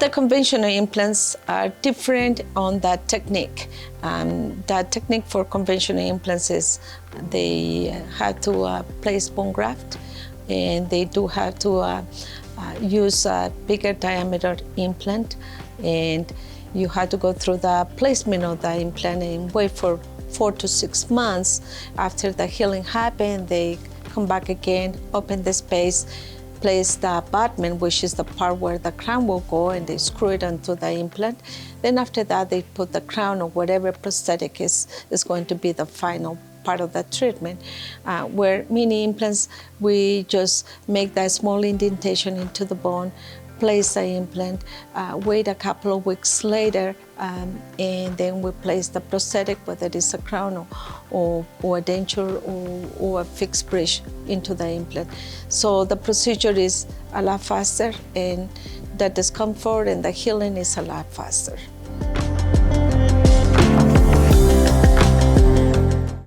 The conventional implants are different on that technique. That technique for conventional implants is they have to place bone graft, and they do have to use a bigger diameter implant, and you have to go through the placement of the implant and wait for 4 to 6 months. After the healing happens, they come back again, open the space, place the abutment, which is the part where the crown will go, and they screw it onto the implant. Then after that, they put the crown or whatever prosthetic is going to be the final part of the treatment. Where mini implants, we just make that small indentation into the bone, place the implant, wait a couple of weeks later, and then we place the prosthetic, whether it is a crown or a denture or a fixed bridge into the implant. So the procedure is a lot faster, and the discomfort and the healing is a lot faster.